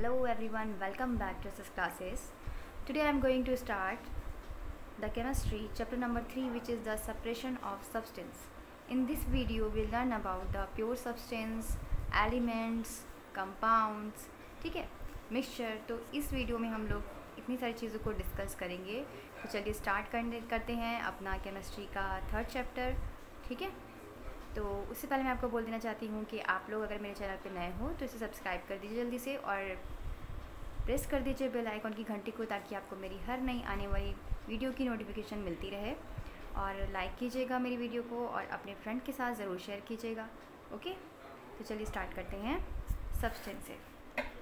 Hello everyone, welcome back to this classes. Today I am going to start the chemistry chapter number 3, which is the separation of substance. In this video we'll learn about the pure substance, elements, compounds, ठीक है, mixture. तो इस video में हम लोग इतनी सारी चीज़ों को डिस्कस करेंगे। तो चलिए स्टार्ट करते हैं अपना केमिस्ट्री का थर्ड चैप्टर, ठीक है। तो उससे पहले मैं आपको बोल देना चाहती हूँ कि आप लोग अगर मेरे चैनल पे नए हो तो इसे सब्सक्राइब कर दीजिए जल्दी से, और प्रेस कर दीजिए बेल आइकॉन की घंटी को, ताकि आपको मेरी हर नई आने वाली वीडियो की नोटिफिकेशन मिलती रहे। और लाइक कीजिएगा मेरी वीडियो को और अपने फ्रेंड के साथ ज़रूर शेयर कीजिएगा। ओके, तो चलिए स्टार्ट करते हैं सब्सटेंस से।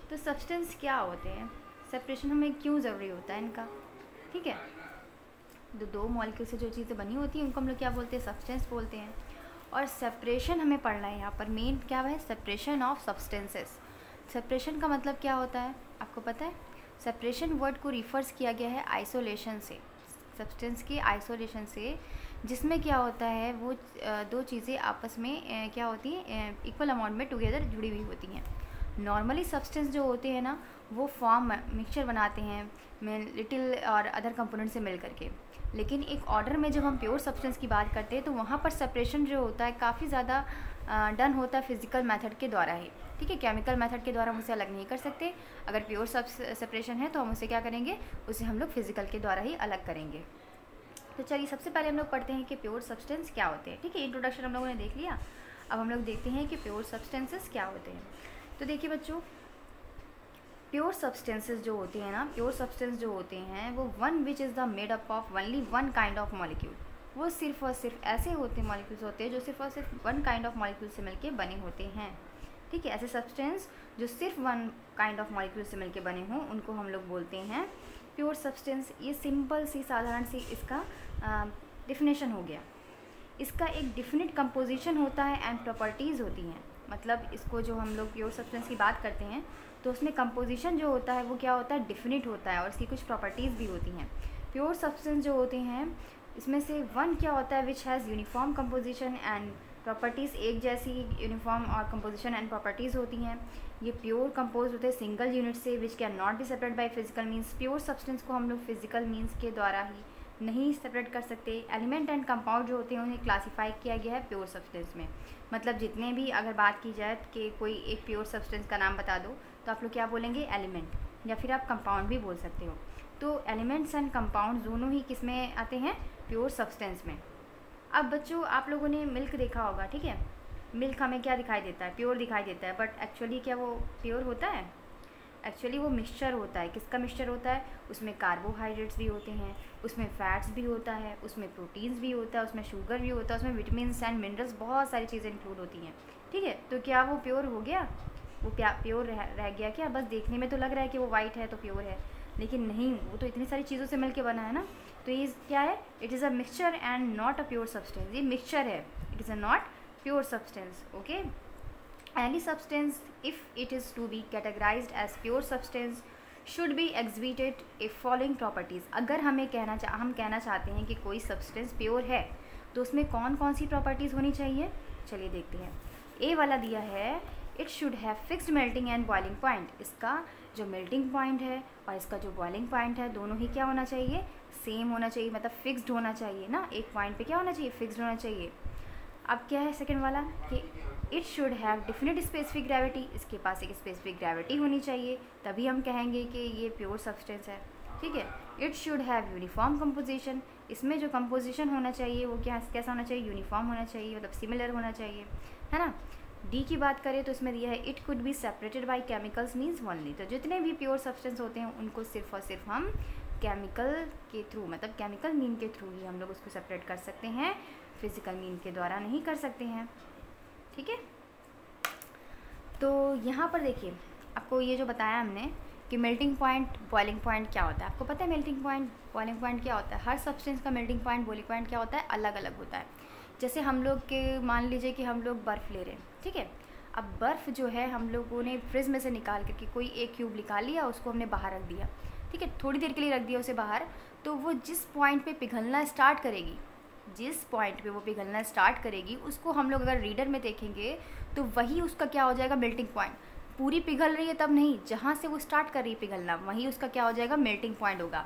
तो सब्सटेंस क्या होते हैं, सेपरेशन हमें क्यों ज़रूरी होता है इनका, ठीक है। तो दो मॉलिक्यूल से जो चीज़ें बनी होती हैं उनको हम लोग क्या बोलते हैं, सब्सटेंस बोलते हैं। और सेपरेशन हमें पढ़ना है यहाँ पर, मेन क्या है, सेपरेशन ऑफ सब्सटेंसेस। सेपरेशन का मतलब क्या होता है आपको पता है? सेपरेशन वर्ड को रिफर्स किया गया है आइसोलेशन से, सब्सटेंस के आइसोलेशन से, जिसमें क्या होता है वो दो चीज़ें आपस में क्या होती हैं, इक्वल अमाउंट में टुगेदर जुड़ी हुई होती हैं। नॉर्मली सब्सटेंस जो होते हैं ना वो फॉर्म मिक्सचर बनाते हैं लिटिल और अदर कंपोनेंट से मिल करके, लेकिन एक ऑर्डर में जब हम प्योर सब्सटेंस की बात करते हैं तो वहाँ पर सेपरेशन जो होता है काफ़ी ज़्यादा डन होता है फिज़िकल मेथड के द्वारा ही, ठीक है। केमिकल मेथड के द्वारा हम उसे अलग नहीं कर सकते। अगर प्योर सेपरेशन है तो हम उसे क्या करेंगे, उसे हम लोग फिज़िकल के द्वारा ही अलग करेंगे। तो चलिए सबसे पहले हम लोग पढ़ते हैं कि प्योर सब्सटेंस क्या होते हैं, ठीक है। इंट्रोडक्शन हम लोगों ने देख लिया, अब हम लोग देखते हैं कि प्योर सब्सटेंसेस क्या होते हैं। तो देखिए बच्चों, प्योर सब्सटेंसेस जो होते हैं ना, प्योर सब्सटेंस जो होते हैं वो one which is the made up of only one kind of molecule. वो सिर्फ और सिर्फ ऐसे होते मॉलिक्यूल्स होते हैं जो सिर्फ और सिर्फ वन काइंड ऑफ मॉलिक्यूल से मिलके बने होते हैं, ठीक है। ऐसे सब्सटेंस जो सिर्फ वन काइंड ऑफ मॉलिक्यूल से मिलके बने हों उनको हम लोग बोलते हैं प्योर सब्सटेंस। ये सिंपल सी साधारण सी इसका डिफिनेशन हो गया। इसका एक डिफिनिट कंपोजिशन होता है एंड प्रॉपर्टीज़ होती हैं। मतलब इसको जो हम लोग प्योर सब्सटेंस की बात करते हैं तो उसमें कंपोजिशन जो होता है वो क्या होता है, डिफिनिट होता है, और इसकी कुछ प्रॉपर्टीज़ भी होती हैं। प्योर सब्सटेंस जो होते हैं इसमें से वन क्या होता है, which has uniform composition and properties, एक जैसी यूनिफॉर्म और कंपोजिशन एंड प्रॉपर्टीज़ होती हैं। ये प्योर कंपोज होते हैं सिंगल यूनिट से, which can not be separate by physical means. Pure substance को हम लोग फिजिकल मीन्स के द्वारा ही नहीं सेपरेट कर सकते। एलिमेंट एंड कंपाउंड जो होते हैं उन्हें क्लासीफाई किया गया है प्योर सब्सटेंस में। मतलब जितने भी अगर बात की जाए कि कोई एक प्योर सब्सटेंस का नाम बता दो तो आप लोग क्या बोलेंगे, एलिमेंट, या फिर आप कंपाउंड भी बोल सकते हो। तो एलिमेंट्स एंड कंपाउंड दोनों ही किस में आते हैं, प्योर सब्सटेंस में। अब बच्चों आप लोगों ने मिल्क देखा होगा, ठीक है। मिल्क हमें क्या दिखाई देता है, प्योर दिखाई देता है, बट एक्चुअली क्या वो प्योर होता है? एक्चुअली वो मिक्सचर होता है। किसका मिक्सचर होता है? उसमें कार्बोहाइड्रेट्स भी होते हैं, उसमें फैट्स भी होता है, उसमें प्रोटीन्स भी होता है, उसमें शुगर भी होता है, उसमें विटामिन्स एंड मिनरल्स, बहुत सारी चीज़ें इंक्लूड होती हैं, ठीक है। तो क्या वो प्योर हो गया? वो प्योर रह गया क्या? बस देखने में तो लग रहा है कि वो वाइट है तो प्योर है, लेकिन नहीं, वो तो इतनी सारी चीज़ों से मिल के बना है ना। तो ये क्या है, it is a mixture and not a pure substance. ये मिक्सचर है, it is a not pure substance, okay. Any substance, if it is to be categorized as pure substance, should be exhibited a following properties। अगर हम कहना चाहते हैं कि कोई substance pure है तो उसमें कौन कौन सी प्रॉपर्टीज़ होनी चाहिए, चलिए देखते हैं। ए वाला दिया है, it should have fixed melting and boiling point. इसका जो मेल्टिंग पॉइंट है और इसका जो बॉइलिंग पॉइंट है दोनों ही क्या होना चाहिए, सेम होना चाहिए, मतलब फिक्स्ड होना चाहिए ना। एक पॉइंट पे क्या होना चाहिए, फिक्स्ड होना चाहिए। अब क्या है सेकंड वाला कि it should have definite specific gravity. इसके पास एक स्पेसिफिक ग्रेविटी होनी चाहिए, तभी हम कहेंगे कि ये प्योर सब्सटेंस है, ठीक है। It should have uniform composition. इसमें जो कंपोजिशन होना चाहिए वो कैसा होना चाहिए, यूनिफॉर्म होना चाहिए, मतलब सिमिलर होना चाहिए, है ना। डी की बात करें तो इसमें दिया है it could be separated by chemicals means only. तो जितने भी प्योर सब्सटेंस होते हैं उनको सिर्फ और सिर्फ हम केमिकल के थ्रू, मतलब केमिकल मीन के थ्रू ही हम लोग उसको सेपरेट कर सकते हैं, फिजिकल मीन के द्वारा नहीं कर सकते हैं, ठीक है। तो यहाँ पर देखिए, आपको ये जो बताया हमने कि मेल्टिंग पॉइंट, बॉइलिंग पॉइंट क्या होता है, आपको पता है मेल्टिंग पॉइंट, बॉइलिंग पॉइंट क्या होता है? हर सब्सटेंस का मेल्टिंग पॉइंट, बॉइलिंग पॉइंट क्या होता है, अलग अलग होता है। जैसे हम लोग के मान लीजिए कि हम लोग बर्फ़ ले रहे हैं, ठीक है। अब बर्फ़ जो है हम लोगों ने फ्रिज में से निकाल करके कोई एक क्यूब निकाल लिया, उसको हमने बाहर रख दिया, ठीक है, थोड़ी देर के लिए रख दिया उसे बाहर। तो वो जिस पॉइंट पे पिघलना स्टार्ट करेगी, जिस पॉइंट पे वो पिघलना स्टार्ट करेगी उसको हम लोग अगर रीडर में देखेंगे तो वही उसका क्या हो जाएगा, मेल्टिंग पॉइंट। पूरी पिघल रही है तब नहीं, जहाँ से वो स्टार्ट कर रही है पिघलना वहीं उसका क्या हो जाएगा, मेल्टिंग पॉइंट होगा।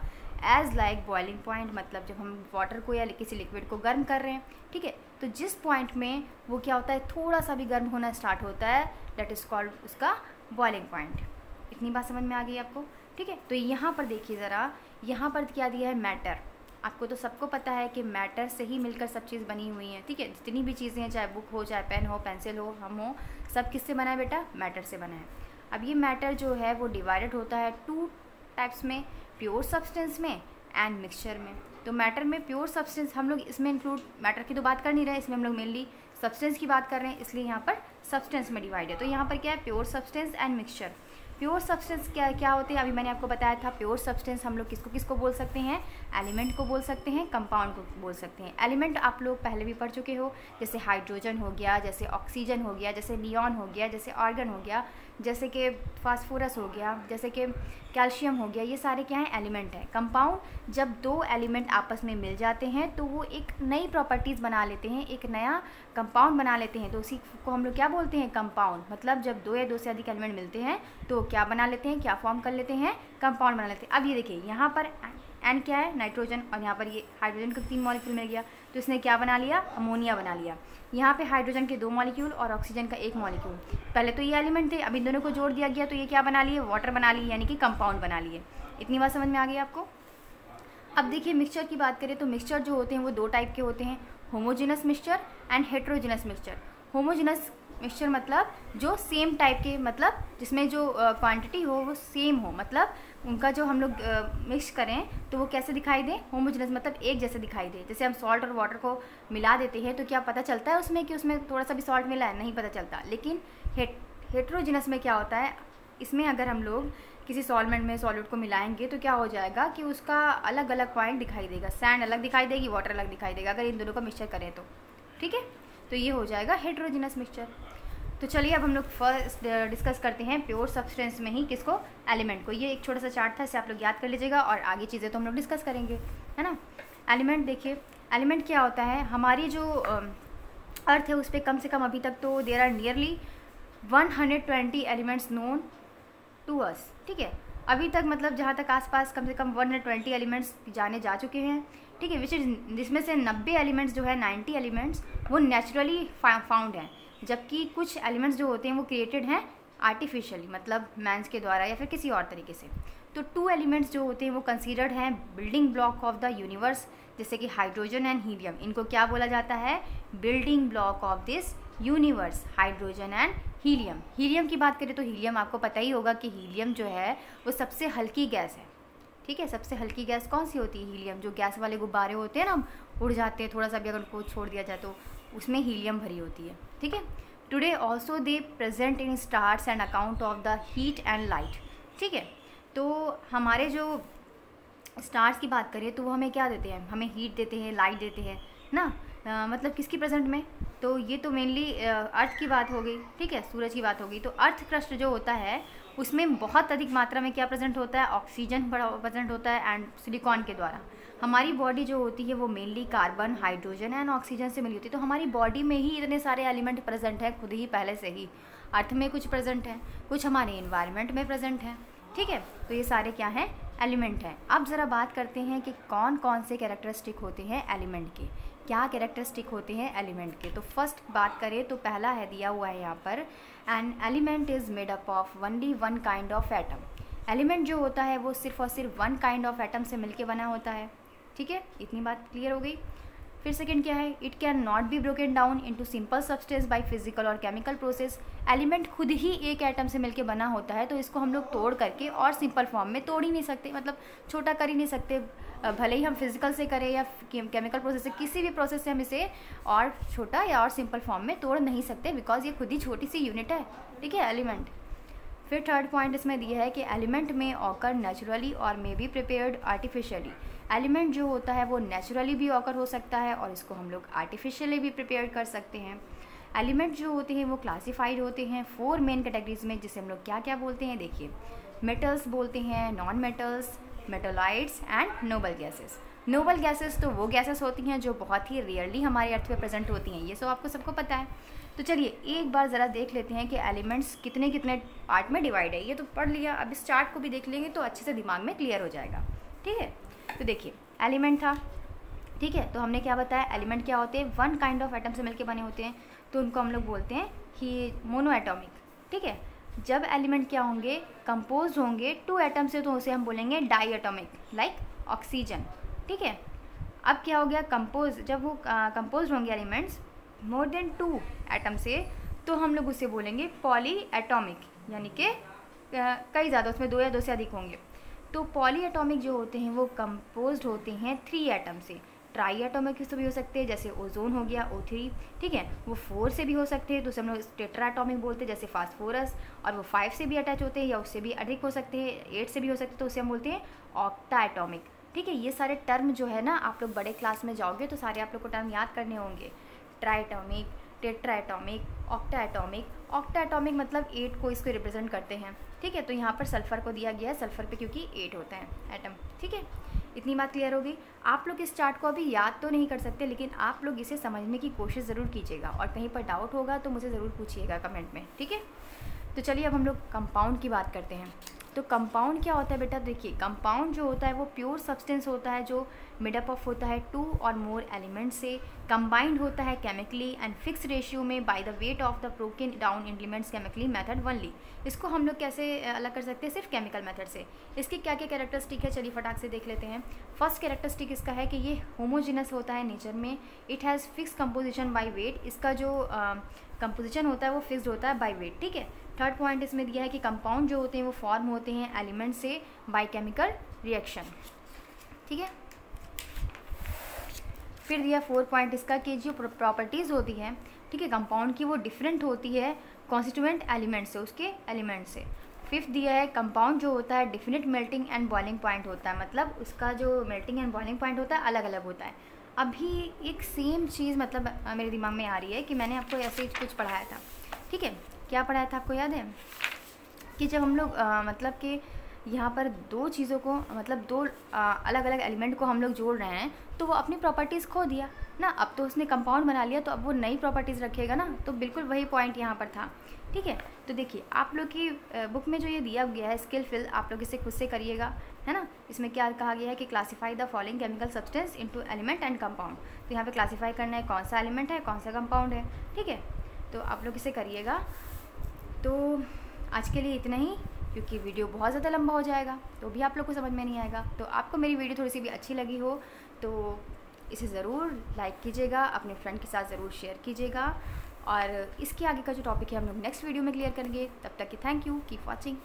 एज लाइक बॉइलिंग पॉइंट, मतलब जब हम वाटर को या किसी लिक्विड को गर्म कर रहे हैं, ठीक है, तो जिस पॉइंट में वो क्या होता है, थोड़ा सा भी गर्म होना स्टार्ट होता है, दैट इज़ कॉल्ड उसका बॉइलिंग पॉइंट। इतनी बात समझ में आ गई आपको, ठीक है। तो यहाँ पर देखिए ज़रा, यहाँ पर क्या दिया है, मैटर। आपको तो सबको पता है कि मैटर से ही मिलकर सब चीज़ बनी हुई है, ठीक है। जितनी भी चीज़ें हैं, चाहे बुक हो, चाहे पेन हो, पेंसिल हो, हम हो, सब किससे बना है बेटा, मैटर से बना है। अब ये मैटर जो है वो डिवाइडेड होता है 2 टाइप्स में, प्योर सब्सटेंस में एंड मिक्सचर में। तो मैटर में प्योर सब्सटेंस हम लोग इसमें इंक्लूड, मैटर की तो बात कर नहीं रहे, इसमें हम लोग मेनली सब्सटेंस की बात कर रहे हैं, इसलिए यहाँ पर सब्सटेंस में डिवाइड है। तो यहाँ पर क्या है, pure substance and mixture. Pure substance क्या होते हैं, अभी मैंने आपको बताया था। प्योर सब्सटेंस हम लोग किसको बोल सकते हैं, एलिमेंट को बोल सकते हैं, कंपाउंड को बोल सकते हैं। एलिमेंट आप लोग पहले भी पढ़ चुके हो, जैसे हाइड्रोजन हो गया, जैसे ऑक्सीजन हो गया, जैसे नियॉन हो गया, जैसे आर्गन हो गया, जैसे कि फास्फोरस हो गया, जैसे कि कैल्शियम हो गया, ये सारे क्या हैं, एलिमेंट हैं। कंपाउंड, जब 2 एलिमेंट आपस में मिल जाते हैं तो वो एक नई प्रॉपर्टीज़ बना लेते हैं, एक नया कंपाउंड बना लेते हैं, तो उसी को हम लोग क्या बोलते हैं, कंपाउंड। मतलब जब 2 या 2 से अधिक एलिमेंट मिलते हैं तो क्या बना लेते हैं, क्या फॉर्म कर लेते हैं, कंपाउंड बना लेते हैं। अब ये देखिए, यहाँ पर एन क्या है, नाइट्रोजन, और यहाँ पर ये हाइड्रोजन का 3 मॉलिक्यूल मिल गया, तो इसने क्या बना लिया, अमोनिया बना लिया। यहाँ पे हाइड्रोजन के 2 मॉलिक्यूल और ऑक्सीजन का 1 मॉलिक्यूल। पहले तो ये एलिमेंट थे, अब इन दोनों को जोड़ दिया गया तो ये क्या बना लिए, वाटर बना लिए, यानी कि कंपाउंड बना लिए। इतनी बात समझ में आ गई आपको। अब देखिए मिक्सचर की बात करें तो मिक्सचर जो होते हैं वो 2 टाइप के होते हैं, homogeneous mixture and heterogeneous mixture. Homogeneous mixture मतलब जो सेम टाइप के, मतलब जिसमें जो क्वांटिटी हो वो सेम हो, मतलब उनका जो हम लोग मिक्स करें तो वो कैसे दिखाई दे, होमोजेनस मतलब एक जैसे दिखाई दे। जैसे हम सॉल्ट और वाटर को मिला देते हैं तो क्या पता चलता है उसमें कि उसमें थोड़ा सा भी सॉल्ट मिला है, नहीं पता चलता। लेकिन हेट्रोजेनस में क्या होता है, इसमें अगर हम लोग किसी सॉल्वेंट में सॉलिड को मिलाएंगे तो क्या हो जाएगा कि उसका अलग अलग पॉइंट दिखाई देगा, सैंड अलग दिखाई देगी, वाटर अलग दिखाई देगा, अगर इन दोनों का मिक्सचर करें तो, ठीक है। तो ये हो जाएगा हेट्रोजेनस मिक्सचर। तो चलिए अब हम लोग फर्स्ट डिस्कस करते हैं प्योर सब्सटेंस में ही किसको, एलिमेंट को। ये एक छोटा सा चार्ट था, इसे आप लोग याद कर लीजिएगा और आगे चीज़ें तो हम लोग डिस्कस करेंगे, है ना। एलिमेंट देखिए, एलिमेंट क्या होता है, हमारी जो अर्थ है उस पर कम से कम अभी तक तो there are nearly 120 elements known to us, ठीक है। अभी तक मतलब जहाँ तक आसपास कम से कम 120 एलिमेंट्स जाने जा चुके हैं, ठीक है। विच इज जिसमें से 90 एलिमेंट्स जो है, 90 एलिमेंट्स वो नेचुरली फाउंड हैं, जबकि कुछ एलिमेंट्स जो होते हैं वो क्रिएटेड हैं आर्टिफिशियली, मतलब मैंस के द्वारा या फिर किसी और तरीके से। तो 2 एलिमेंट्स जो होते हैं वो कंसीडर्ड हैं building block of the universe, जैसे कि हाइड्रोजन एंड हीलियम। इनको क्या बोला जाता है, building block of this universe, hydrogen and helium. Helium की बात करें तो हीलियम आपको पता ही होगा कि हीलियम जो है वो सबसे हल्की गैस है, ठीक है। सबसे हल्की गैस कौन सी होती है, हीलियम। जो गैस वाले गुब्बारे होते हैं ना, उड़ जाते हैं, थोड़ा सा भी अगर उनको छोड़ दिया जाए तो उसमें हीलियम भरी होती है, ठीक है। Today also they present in stars and account of the heat and light, ठीक है। तो हमारे जो स्टार्स की बात करें तो वो हमें क्या देते हैं, हमें हीट देते हैं, लाइट देते हैं ना। मतलब किसकी प्रेजेंट में, तो ये तो मेनली अर्थ की बात हो गई, ठीक है, सूरज की बात हो गई। तो अर्थ क्रस्ट जो होता है उसमें बहुत अधिक मात्रा में क्या प्रेजेंट होता है, ऑक्सीजन बड़ा प्रेजेंट होता है एंड सिलिकॉन के द्वारा। हमारी बॉडी जो होती है वो mainly carbon, hydrogen and oxygen से मिली होती है। तो हमारी बॉडी में ही इतने सारे एलिमेंट प्रेजेंट हैं खुद ही पहले से ही। अर्थ में कुछ प्रेजेंट हैं, कुछ हमारे इन्वायरमेंट में प्रेजेंट हैं, ठीक है। तो ये सारे क्या हैं, एलिमेंट हैं। अब ज़रा बात करते हैं कि कौन कौन से कैरेक्टरिस्टिक होते हैं एलिमेंट के, क्या कैरेक्टरिस्टिक होते हैं एलिमेंट के। तो फर्स्ट बात करें तो पहला है दिया हुआ है यहाँ पर, an element is made up of only 1 kind of atom. Element जो होता है वो सिर्फ और सिर्फ 1 काइंड ऑफ एटम से मिलके बना होता है, ठीक है। इतनी बात क्लियर हो गई। फिर सेकंड क्या है, it can not be broken down into simple substance by physical और केमिकल प्रोसेस। एलिमेंट खुद ही एक एटम से मिलके बना होता है, तो इसको हम लोग तोड़ करके और सिंपल फॉर्म में तोड़ ही नहीं सकते, मतलब छोटा कर ही नहीं सकते। भले ही हम फिजिकल से करें या केमिकल प्रोसेस से, किसी भी प्रोसेस से हम इसे और छोटा या और सिंपल फॉर्म में तोड़ नहीं सकते, बिकॉज ये खुद ही छोटी सी यूनिट है, ठीक है, एलिमेंट। फिर थर्ड पॉइंट इसमें दिया है कि एलिमेंट में ऑकर नेचुरली और may be prepared artificially. Element जो होता है वो नेचुरली भी ऑकर हो सकता है और इसको हम लोग आर्टिफिशियली भी प्रिपेयर कर सकते हैं। एलिमेंट जो होते हैं वो क्लासिफाइड होते हैं 4 मेन कैटेगरीज में, जिसे हम लोग क्या क्या बोलते हैं, देखिए मेटल्स बोलते हैं, non metals, मेटलाइट्स and noble gases. Noble gases तो वो गैसेस होती हैं जो बहुत ही रेयरली हमारे अर्थ पे प्रेजेंट होती हैं, ये सब आपको सबको पता है। तो चलिए एक बार ज़रा देख लेते हैं कि एलिमेंट्स कितने कितने पार्ट में डिवाइड है। ये तो पढ़ लिया, अब इस चार्ट को भी देख लेंगे तो अच्छे से दिमाग में क्लियर हो जाएगा। ठीक है, तो देखिए एलिमेंट था, ठीक है, तो हमने क्या बताया, एलिमेंट क्या होते हैं, वन काइंड ऑफ एटम से मिलकर बने होते हैं, तो उनको हम लोग बोलते हैं कि मोनो एटॉमिक। ठीक है, जब एलिमेंट क्या होंगे, कंपोज होंगे टू एटम से, तो उसे हम बोलेंगे डाई एटॉमिक, लाइक ऑक्सीजन। ठीक है, अब क्या हो गया, कंपोज, जब वो कंपोज होंगे एलिमेंट्स मोर देन 2 एटम से, तो हम लोग उसे बोलेंगे पॉली एटॉमिक, यानी कि कई ज़्यादा, उसमें 2 या 2 से अधिक होंगे। तो पॉली एटॉमिक जो होते हैं वो कंपोज होते हैं 3 एटम से। ट्राई एटॉमिक से भी हो सकते हैं, जैसे ओजोन हो गया O3, ठीक है, वो 4 से भी हो सकते हैं, तो उसे हम लोग टेट्रा एटॉमिक बोलते हैं, जैसे फास्फोरस, और वो 5 से भी अटैच होते हैं या उससे भी अधिक हो सकते हैं, 8 से भी हो सकते हैं, तो उसे हम बोलते हैं ऑक्टा एटॉमिक। ठीक है, ये सारे टर्म जो है ना, आप लोग बड़े क्लास में जाओगे तो सारे आप लोग को टर्म याद करने होंगे। Try atomic, tetra atomic, octa atomic. Octa atomic मतलब 8 को इसको रिप्रेजेंट करते हैं। ठीक है, तो यहाँ पर सल्फ़र को दिया गया है, सल्फ़र पे क्योंकि 8 होते हैं एटम। ठीक है, इतनी बात क्लियर होगी। आप लोग इस चार्ट को अभी याद तो नहीं कर सकते, लेकिन आप लोग इसे समझने की कोशिश ज़रूर कीजिएगा, और कहीं पर डाउट होगा तो मुझे ज़रूर पूछिएगा कमेंट में। ठीक है, तो चलिए अब हम लोग कंपाउंड की बात करते हैं। तो कंपाउंड क्या होता है बेटा, देखिए कंपाउंड जो होता है वो प्योर सब्सटेंस होता है जो मेडअप ऑफ होता है 2 और मोर एलिमेंट से, कंबाइंड होता है केमिकली एंड फिक्स रेशियो में by the weight of the broken down elements chemically method only. इसको हम लोग कैसे अलग कर सकते हैं, सिर्फ केमिकल मेथड से। इसकी क्या क्या कैरेक्टरिस्टिक है, चलिए फटाक से देख लेते हैं। फर्स्ट कैरेक्टरिस्टिक इसका है कि ये होमोजिनस होता है नेचर में। It has fix composition by weight, इसका जो कंपोजिशन होता है वो फिक्स्ड होता है बाय वेट। ठीक है, थर्ड पॉइंट इसमें दिया है कि कंपाउंड जो होते हैं वो फॉर्म होते हैं एलिमेंट से बाय केमिकल रिएक्शन। ठीक है, फिर दिया 4 पॉइंट इसका कि जो प्रॉपर्टीज़ होती हैं, ठीक है, कंपाउंड की, वो डिफरेंट होती है कॉन्स्टिट्यूएंट एलिमेंट से, उसके एलिमेंट से। फिफ्थ दिया है कंपाउंड जो होता है definite melting and boiling point होता है, मतलब उसका जो मेल्टिंग एंड बॉइलिंग पॉइंट होता है अलग अलग होता है। अभी एक सेम चीज़ मतलब मेरे दिमाग में आ रही है कि मैंने आपको ऐसे ही कुछ पढ़ाया था। ठीक है, क्या पढ़ाया था आपको याद है, कि जब हम लोग मतलब कि यहाँ पर 2 चीज़ों को, मतलब 2 अलग अलग एलिमेंट को हम लोग जोड़ रहे हैं, तो वो अपनी प्रॉपर्टीज़ खो दिया ना। अब तो उसने कंपाउंड बना लिया, तो अब वो नई प्रॉपर्टीज़ रखेगा ना, तो बिल्कुल वही पॉइंट यहाँ पर था। ठीक है, तो देखिए आप लोग की बुक में जो ये दिया गया है स्किल फिल, आप लोग इसे खुद से करिएगा, है ना। इसमें क्या कहा गया है कि classify the following chemical substance into element and compound. तो यहाँ पे क्लासीफाई करना है कौन सा एलिमेंट है, कौन सा कंपाउंड है। ठीक है, तो आप लोग इसे करिएगा। तो आज के लिए इतना ही, क्योंकि वीडियो बहुत ज़्यादा लंबा हो जाएगा तो भी आप लोग को समझ में नहीं आएगा। तो आपको मेरी वीडियो थोड़ी सी भी अच्छी लगी हो तो इसे ज़रूर लाइक कीजिएगा, अपने फ्रेंड के साथ ज़रूर शेयर कीजिएगा, और इसके आगे का जो टॉपिक है हम लोग नेक्स्ट वीडियो में क्लियर करेंगे। तब तक कि थैंक यू, कीप वॉचिंग।